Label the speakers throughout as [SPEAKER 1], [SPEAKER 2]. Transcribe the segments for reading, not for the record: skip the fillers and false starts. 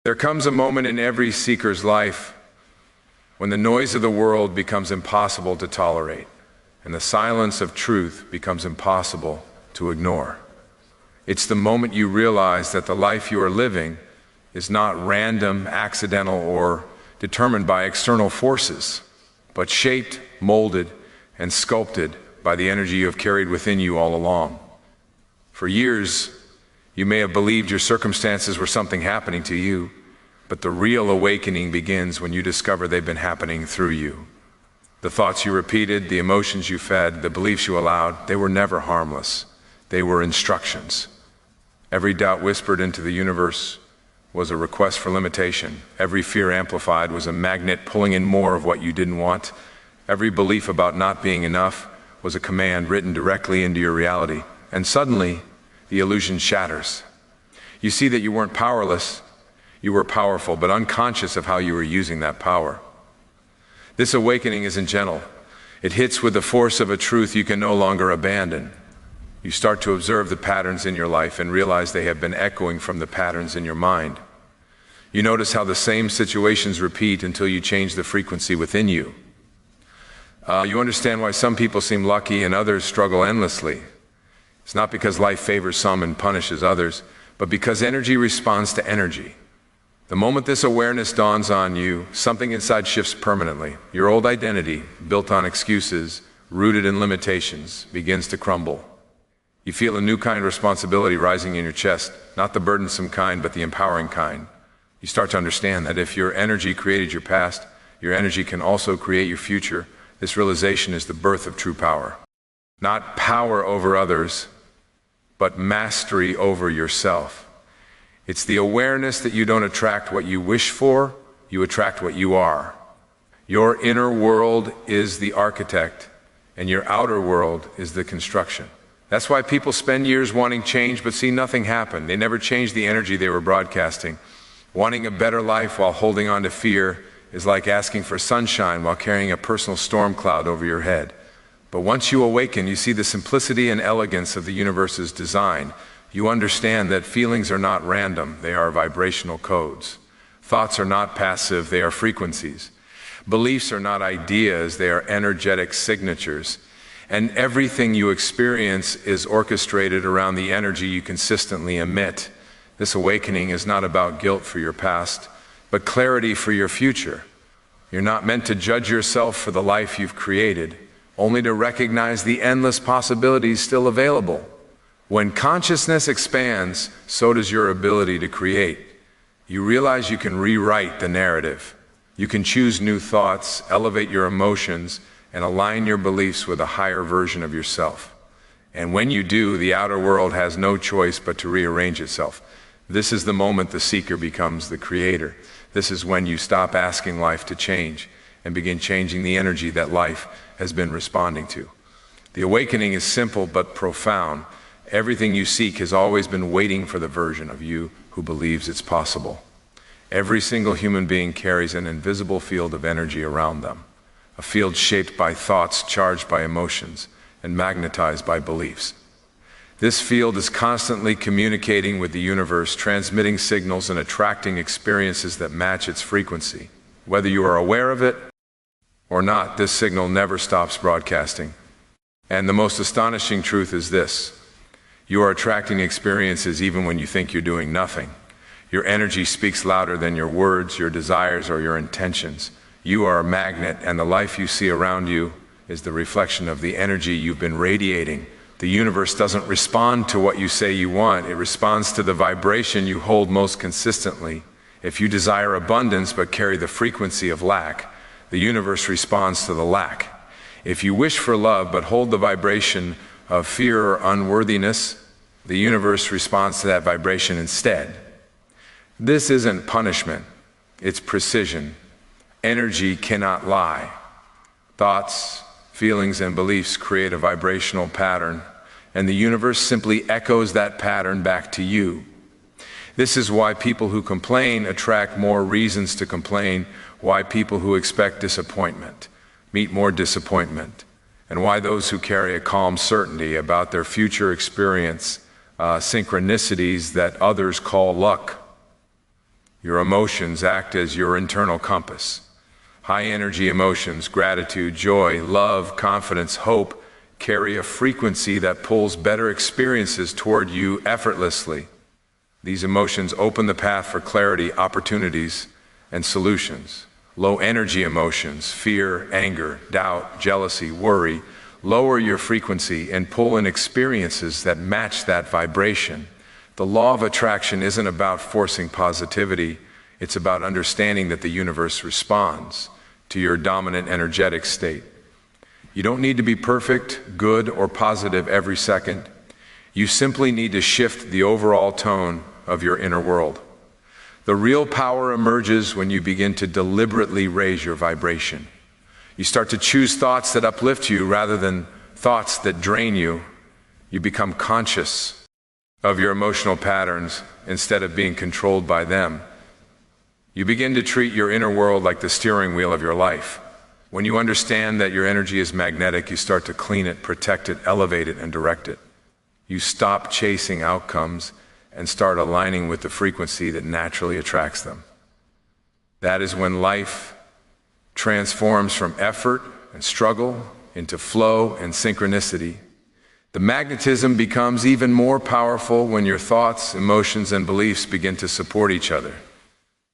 [SPEAKER 1] There comes a moment in every seeker's life when the noise of the world becomes impossible to tolerate, and the silence of truth becomes impossible to ignore. It's the moment you realize that the life you are living is not random, accidental, or determined by external forces, but shaped, molded, and sculpted by the energy you have carried within you all along. For years, you may have believed your circumstances were something happening to you, but the real awakening begins when you discover they've been happening through you. The thoughts you repeated, the emotions you fed, the beliefs you allowed, they were never harmless. They were instructions. Every doubt whispered into the universe was a request for limitation. Every fear amplified was a magnet pulling in more of what you didn't want. Every belief about not being enough was a command written directly into your reality. And suddenly, the illusion shatters. You see that you weren't powerless, you were powerful, but unconscious of how you were using that power. This awakening isn't gentle. It hits with the force of a truth you can no longer abandon. You start to observe the patterns in your life and realize they have been echoing from the patterns in your mind. You notice how the same situations repeat until you change the frequency within you. You understand why some people seem lucky and others struggle endlessly. It's not because life favors some and punishes others, but because energy responds to energy. The moment this awareness dawns on you, something inside shifts permanently. Your old identity, built on excuses, rooted in limitations, begins to crumble. You feel a new kind of responsibility rising in your chest, not the burdensome kind, but the empowering kind. You start to understand that if your energy created your past, your energy can also create your future. This realization is the birth of true power. Not power over others, but mastery over yourself. It's the awareness that you don't attract what you wish for, you attract what you are. Your inner world is the architect, and your outer world is the construction. That's why people spend years wanting change but see nothing happen. They never change the energy they were broadcasting. Wanting a better life while holding on to fear is like asking for sunshine while carrying a personal storm cloud over your head. But once you awaken, you see the simplicity and elegance of the universe's design. You understand that feelings are not random, they are vibrational codes. Thoughts are not passive, they are frequencies. Beliefs are not ideas, they are energetic signatures. And everything you experience is orchestrated around the energy you consistently emit. This awakening is not about guilt for your past, but clarity for your future. You're not meant to judge yourself for the life you've created, only to recognize the endless possibilities still available. When consciousness expands, so does your ability to create. You realize you can rewrite the narrative. You can choose new thoughts, elevate your emotions, and align your beliefs with a higher version of yourself. And when you do, the outer world has no choice but to rearrange itself. This is the moment the seeker becomes the creator. This is when you stop asking life to change and begin changing the energy that life has been responding to. The awakening is simple but profound. Everything you seek has always been waiting for the version of you who believes it's possible. Every single human being carries an invisible field of energy around them, a field shaped by thoughts, charged by emotions, and magnetized by beliefs. This field is constantly communicating with the universe, transmitting signals and attracting experiences that match its frequency. Whether you are aware of it or not, this signal never stops broadcasting. And the most astonishing truth is this: you are attracting experiences even when you think you're doing nothing. Your energy speaks louder than your words, your desires, or your intentions. You are a magnet, and the life you see around you is the reflection of the energy you've been radiating. The universe doesn't respond to what you say you want, it responds to the vibration you hold most consistently. If you desire abundance but carry the frequency of lack, the universe responds to the lack. If you wish for love but hold the vibration of fear or unworthiness, the universe responds to that vibration instead. This isn't punishment, it's precision. Energy cannot lie. Thoughts, feelings, and beliefs create a vibrational pattern, and the universe simply echoes that pattern back to you. This is why people who complain attract more reasons to complain, why people who expect disappointment meet more disappointment, and why those who carry a calm certainty about their future experience synchronicities that others call luck. Your emotions act as your internal compass. High energy emotions, gratitude, joy, love, confidence, hope, carry a frequency that pulls better experiences toward you effortlessly. These emotions open the path for clarity, opportunities, and solutions. Low energy emotions, fear, anger, doubt, jealousy, worry, lower your frequency and pull in experiences that match that vibration. The law of attraction isn't about forcing positivity, it's about understanding that the universe responds to your dominant energetic state. You don't need to be perfect, good, or positive every second. You simply need to shift the overall tone of your inner world. The real power emerges when you begin to deliberately raise your vibration. You start to choose thoughts that uplift you rather than thoughts that drain you. You become conscious of your emotional patterns instead of being controlled by them. You begin to treat your inner world like the steering wheel of your life. When you understand that your energy is magnetic, you start to clean it, protect it, elevate it, and direct it. You stop chasing outcomes and start aligning with the frequency that naturally attracts them. That is when life transforms from effort and struggle into flow and synchronicity. The magnetism becomes even more powerful when your thoughts, emotions, and beliefs begin to support each other.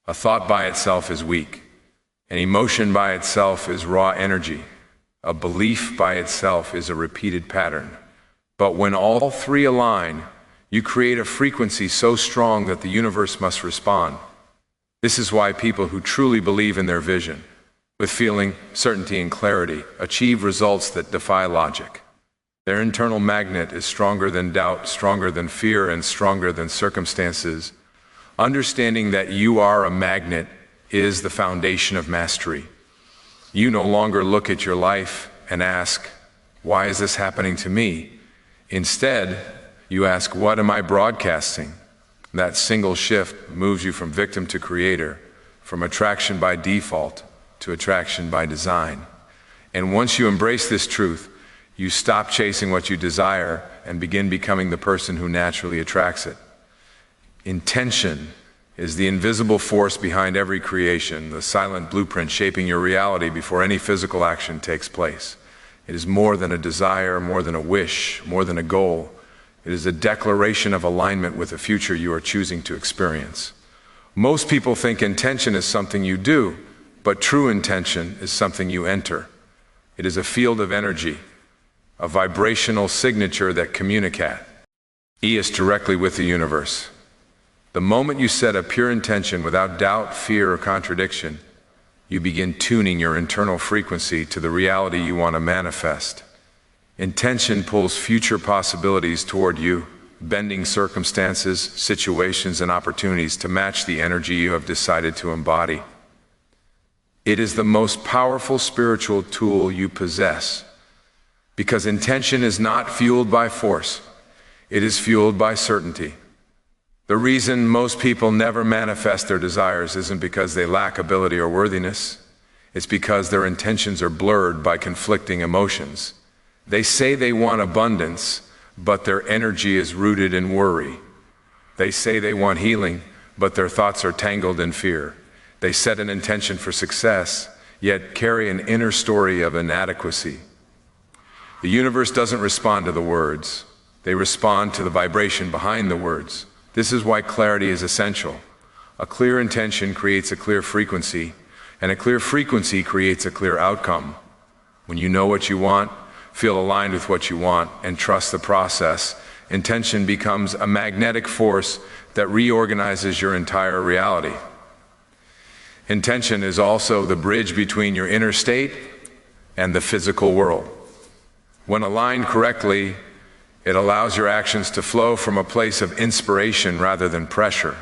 [SPEAKER 1] A thought by itself is weak. An emotion by itself is raw energy. A belief by itself is a repeated pattern. But when all three align, you create a frequency so strong that the universe must respond. This is why people who truly believe in their vision, with feeling, certainty, and clarity, achieve results that defy logic. Their internal magnet is stronger than doubt, stronger than fear, and stronger than circumstances. Understanding that you are a magnet is the foundation of mastery. You no longer look at your life and ask, why is this happening to me? Instead, you ask, what am I broadcasting? That single shift moves you from victim to creator, from attraction by default to attraction by design. And once you embrace this truth, you stop chasing what you desire and begin becoming the person who naturally attracts it. Intention is the invisible force behind every creation, the silent blueprint shaping your reality before any physical action takes place. It is more than a desire, more than a wish, more than a goal. It is a declaration of alignment with the future you are choosing to experience. Most people think intention is something you do, but true intention is something you enter. It is a field of energy, a vibrational signature that communicates directly with the universe. The moment you set a pure intention without doubt, fear, or contradiction, you begin tuning your internal frequency to the reality you want to manifest. Intention pulls future possibilities toward you, bending circumstances, situations, and opportunities to match the energy you have decided to embody. It is the most powerful spiritual tool you possess, because intention is not fueled by force, it is fueled by certainty. The reason most people never manifest their desires isn't because they lack ability or worthiness. It's because their intentions are blurred by conflicting emotions. They say they want abundance, but their energy is rooted in worry. They say they want healing, but their thoughts are tangled in fear. They set an intention for success, yet carry an inner story of inadequacy. The universe doesn't respond to the words. They respond to the vibration behind the words. This is why clarity is essential. A clear intention creates a clear frequency, and a clear frequency creates a clear outcome. When you know what you want, feel aligned with what you want, and trust the process, intention becomes a magnetic force that reorganizes your entire reality. Intention is also the bridge between your inner state and the physical world. When aligned correctly, it allows your actions to flow from a place of inspiration rather than pressure.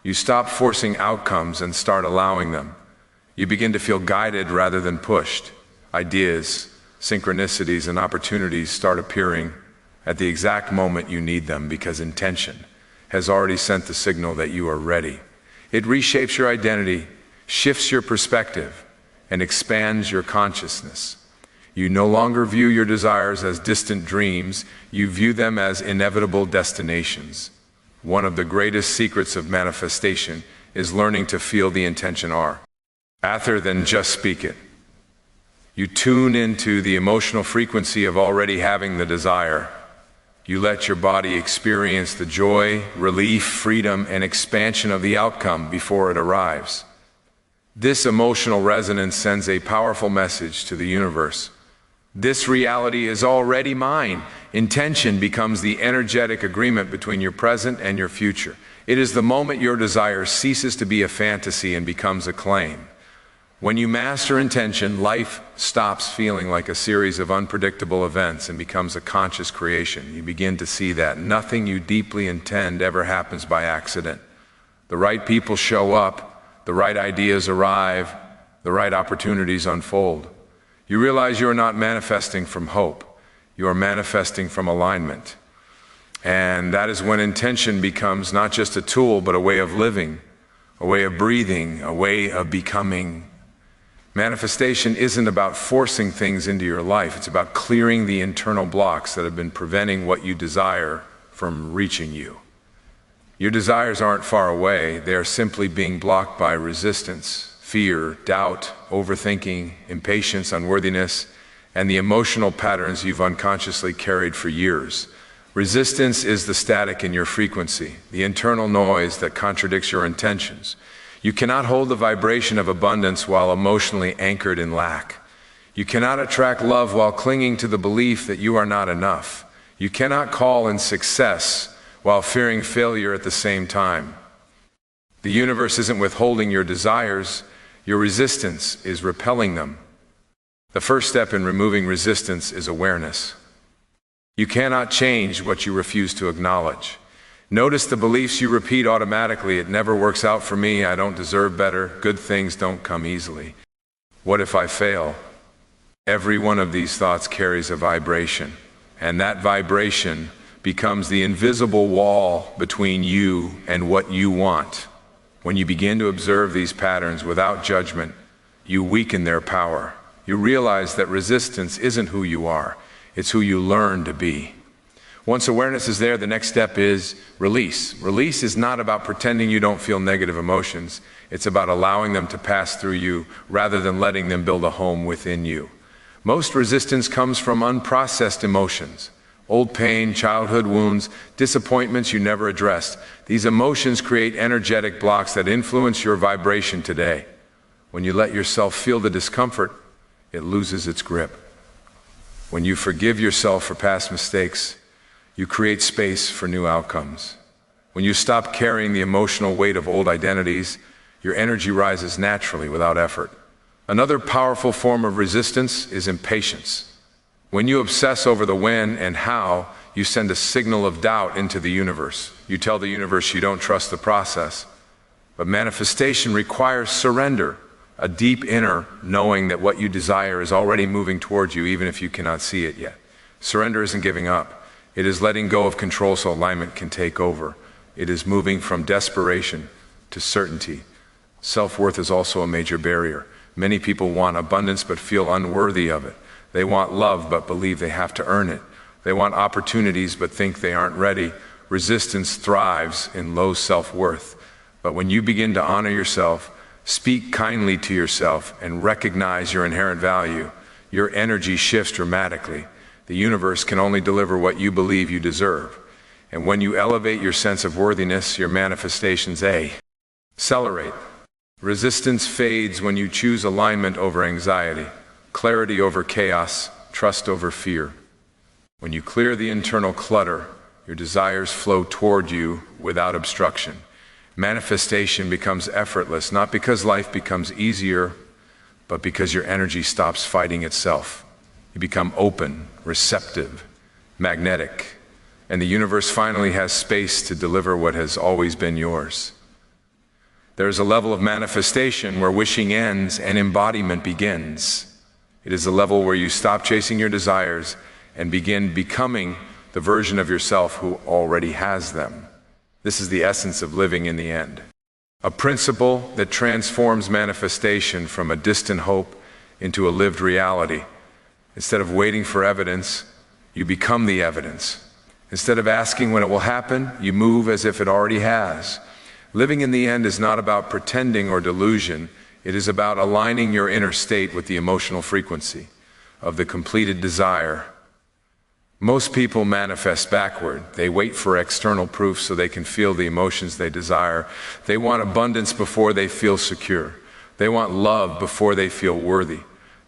[SPEAKER 1] You stop forcing outcomes and start allowing them. You begin to feel guided rather than pushed. Ideas, synchronicities, and opportunities start appearing at the exact moment you need them because intention has already sent the signal that you are ready. It reshapes your identity, shifts your perspective, and expands your consciousness. You no longer view your desires as distant dreams, you view them as inevitable destinations. One of the greatest secrets of manifestation is learning to feel the intention R, rather than just speak it. You tune into the emotional frequency of already having the desire. You let your body experience the joy, relief, freedom, and expansion of the outcome before it arrives. This emotional resonance sends a powerful message to the universe. This reality is already mine. Intention becomes the energetic agreement between your present and your future. It is the moment your desire ceases to be a fantasy and becomes a claim. When you master intention, life stops feeling like a series of unpredictable events and becomes a conscious creation. You begin to see that nothing you deeply intend ever happens by accident. The right people show up, the right ideas arrive, the right opportunities unfold. You realize you are not manifesting from hope, you are manifesting from alignment. And that is when intention becomes not just a tool, but a way of living, a way of breathing, a way of becoming. Manifestation isn't about forcing things into your life, it's about clearing the internal blocks that have been preventing what you desire from reaching you. Your desires aren't far away, they are simply being blocked by resistance, fear, doubt, overthinking, impatience, unworthiness, and the emotional patterns you've unconsciously carried for years. Resistance is the static in your frequency, the internal noise that contradicts your intentions. You cannot hold the vibration of abundance while emotionally anchored in lack. You cannot attract love while clinging to the belief that you are not enough. You cannot call in success while fearing failure at the same time. The universe isn't withholding your desires, your resistance is repelling them. The first step in removing resistance is awareness. You cannot change what you refuse to acknowledge. Notice the beliefs you repeat automatically. It never works out for me, I don't deserve better, good things don't come easily. What if I fail? Every one of these thoughts carries a vibration, and that vibration becomes the invisible wall between you and what you want. When you begin to observe these patterns without judgment, you weaken their power. You realize that resistance isn't who you are, it's who you learn to be. Once awareness is there, the next step is release. Release is not about pretending you don't feel negative emotions. It's about allowing them to pass through you rather than letting them build a home within you. Most resistance comes from unprocessed emotions. Old pain, childhood wounds, disappointments you never addressed. These emotions create energetic blocks that influence your vibration today. When you let yourself feel the discomfort, it loses its grip. When you forgive yourself for past mistakes, you create space for new outcomes. When you stop carrying the emotional weight of old identities, your energy rises naturally without effort. Another powerful form of resistance is impatience. When you obsess over the when and how, you send a signal of doubt into the universe. You tell the universe you don't trust the process. But manifestation requires surrender, a deep inner knowing that what you desire is already moving towards you even if you cannot see it yet. Surrender isn't giving up. It is letting go of control so alignment can take over. It is moving from desperation to certainty. Self-worth is also a major barrier. Many people want abundance but feel unworthy of it. They want love but believe they have to earn it. They want opportunities but think they aren't ready. Resistance thrives in low self-worth. But when you begin to honor yourself, speak kindly to yourself, and recognize your inherent value, your energy shifts dramatically. The universe can only deliver what you believe you deserve. And when you elevate your sense of worthiness, your manifestations accelerate. Resistance fades when you choose alignment over anxiety, clarity over chaos, trust over fear. When you clear the internal clutter, your desires flow toward you without obstruction. Manifestation becomes effortless, not because life becomes easier, but because your energy stops fighting itself. You become open, receptive, magnetic, and the universe finally has space to deliver what has always been yours. There is a level of manifestation where wishing ends and embodiment begins. It is a level where you stop chasing your desires and begin becoming the version of yourself who already has them. This is the essence of living in the end. A principle that transforms manifestation from a distant hope into a lived reality. Instead of waiting for evidence, you become the evidence. Instead of asking when it will happen, you move as if it already has. Living in the end is not about pretending or delusion. It is about aligning your inner state with the emotional frequency of the completed desire. Most people manifest backward. They wait for external proof so they can feel the emotions they desire. They want abundance before they feel secure. They want love before they feel worthy.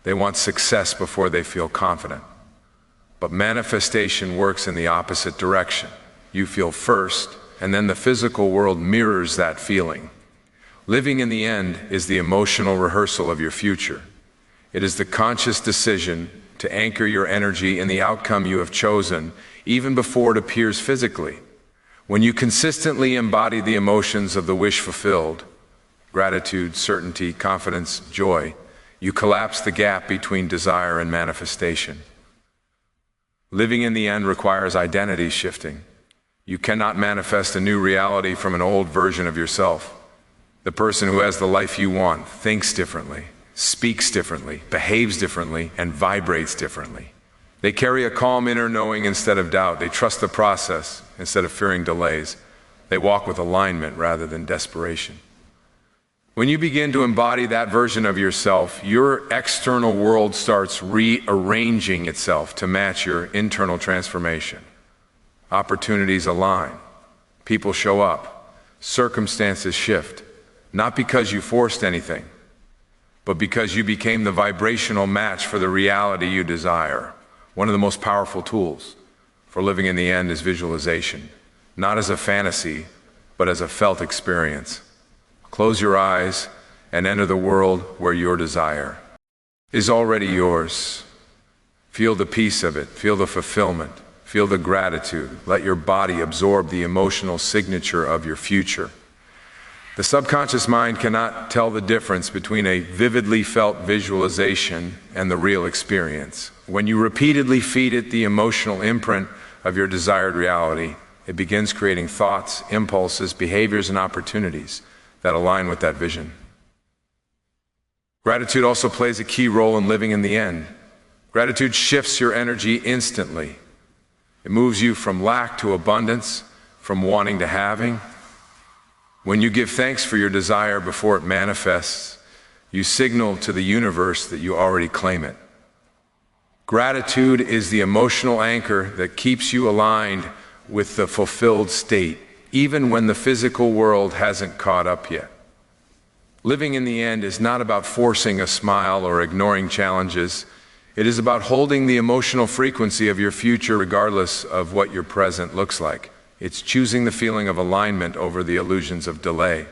[SPEAKER 1] They want success before they feel confident. But manifestation works in the opposite direction. You feel first, and then the physical world mirrors that feeling. Living in the end is the emotional rehearsal of your future. It is the conscious decision to anchor your energy in the outcome you have chosen, even before it appears physically. When you consistently embody the emotions of the wish fulfilled, gratitude, certainty, confidence, joy, you collapse the gap between desire and manifestation. Living in the end requires identity shifting. You cannot manifest a new reality from an old version of yourself. The person who has the life you want thinks differently, speaks differently, behaves differently, and vibrates differently. They carry a calm inner knowing instead of doubt. They trust the process instead of fearing delays. They walk with alignment rather than desperation. When you begin to embody that version of yourself, your external world starts rearranging itself to match your internal transformation. Opportunities align. People show up. Circumstances shift. Not because you forced anything, but because you became the vibrational match for the reality you desire. One of the most powerful tools for living in the end is visualization, not as a fantasy, but as a felt experience. Close your eyes and enter the world where your desire is already yours. Feel the peace of it, feel the fulfillment, feel the gratitude. Let your body absorb the emotional signature of your future. The subconscious mind cannot tell the difference between a vividly felt visualization and the real experience. When you repeatedly feed it the emotional imprint of your desired reality, it begins creating thoughts, impulses, behaviors, and opportunities that align with that vision. Gratitude also plays a key role in living in the end. Gratitude shifts your energy instantly. It moves you from lack to abundance, from wanting to having. When you give thanks for your desire before it manifests, you signal to the universe that you already claim it. Gratitude is the emotional anchor that keeps you aligned with the fulfilled state, even when the physical world hasn't caught up yet. Living in the end is not about forcing a smile or ignoring challenges. It is about holding the emotional frequency of your future regardless of what your present looks like. It's choosing the feeling of alignment over the illusions of delay.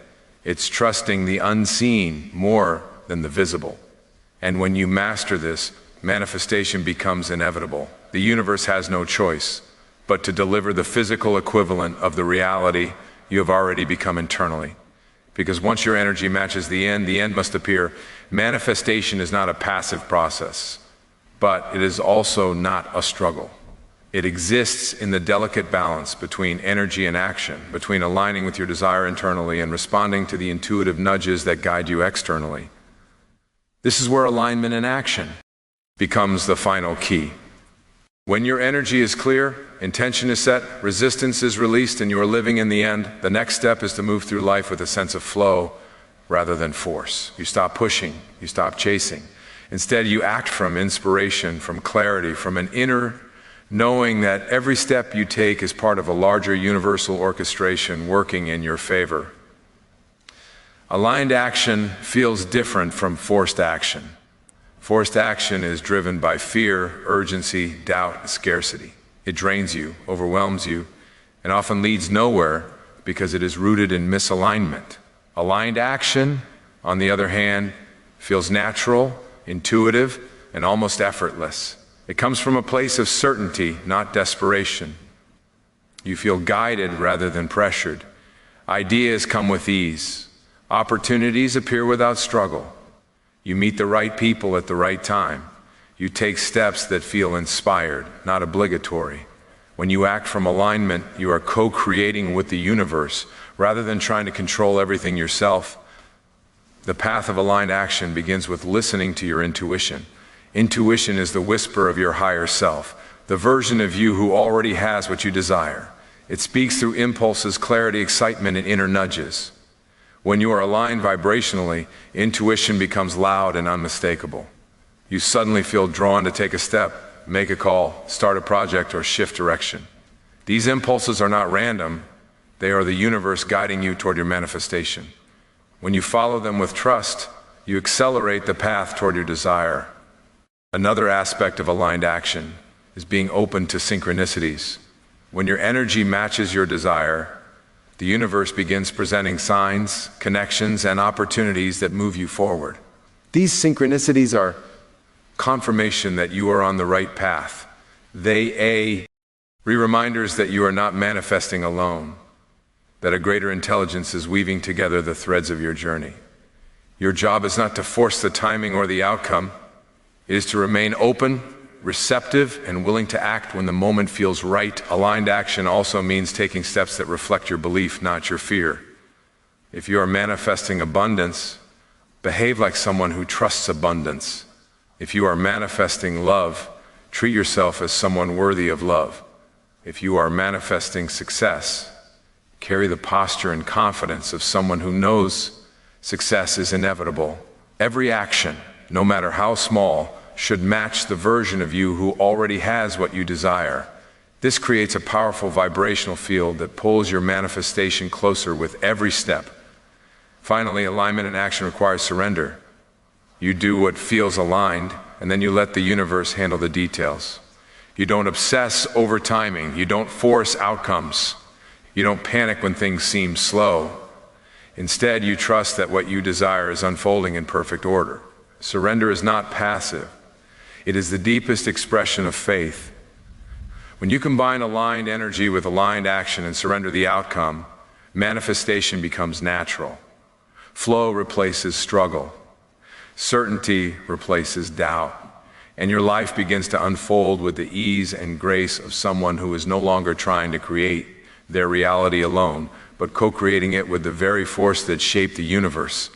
[SPEAKER 1] It's trusting the unseen more than the visible. And when you master this, manifestation becomes inevitable. The universe has no choice but to deliver the physical equivalent of the reality you have already become internally. Because once your energy matches the end must appear. Manifestation is not a passive process, but it is also not a struggle. It exists in the delicate balance between energy and action, between aligning with your desire internally and responding to the intuitive nudges that guide you externally. This is where alignment and action becomes the final key. When your energy is clear, intention is set, resistance is released, and you are living in the end, the next step is to move through life with a sense of flow rather than force. You stop pushing, you stop chasing. Instead, you act from inspiration, from clarity, from an inner knowing that every step you take is part of a larger universal orchestration working in your favor. Aligned action feels different from forced action. Forced action is driven by fear, urgency, doubt, and scarcity. It drains you, overwhelms you, and often leads nowhere because it is rooted in misalignment. Aligned action, on the other hand, feels natural, intuitive, and almost effortless. It comes from a place of certainty, not desperation. You feel guided rather than pressured. Ideas come with ease. Opportunities appear without struggle. You meet the right people at the right time. You take steps that feel inspired, not obligatory. When you act from alignment, you are co-creating with the universe rather than trying to control everything yourself. The path of aligned action begins with listening to your intuition. Intuition is the whisper of your higher self, the version of you who already has what you desire. It speaks through impulses, clarity, excitement, and inner nudges. When you are aligned vibrationally, intuition becomes loud and unmistakable. You suddenly feel drawn to take a step, make a call, start a project, or shift direction. These impulses are not random. They are the universe guiding you toward your manifestation. When you follow them with trust, you accelerate the path toward your desire. Another aspect of aligned action is being open to synchronicities. When your energy matches your desire, the universe begins presenting signs, connections, and opportunities that move you forward. These synchronicities are confirmation that you are on the right path. They reminders that you are not manifesting alone, that a greater intelligence is weaving together the threads of your journey. Your job is not to force the timing or the outcome. It is to remain open, receptive, and willing to act when the moment feels right. Aligned action also means taking steps that reflect your belief, not your fear. If you are manifesting abundance, behave like someone who trusts abundance. If you are manifesting love, treat yourself as someone worthy of love. If you are manifesting success, carry the posture and confidence of someone who knows success is inevitable. Every action, no matter how small, should match the version of you who already has what you desire. This creates a powerful vibrational field that pulls your manifestation closer with every step. Finally, alignment in action requires surrender. You do what feels aligned, and then you let the universe handle the details. You don't obsess over timing. You don't force outcomes. You don't panic when things seem slow. Instead, you trust that what you desire is unfolding in perfect order. Surrender is not passive. It is the deepest expression of faith. When you combine aligned energy with aligned action and surrender the outcome, manifestation becomes natural. Flow replaces struggle. Certainty replaces doubt. And your life begins to unfold with the ease and grace of someone who is no longer trying to create their reality alone, but co-creating it with the very force that shaped the universe.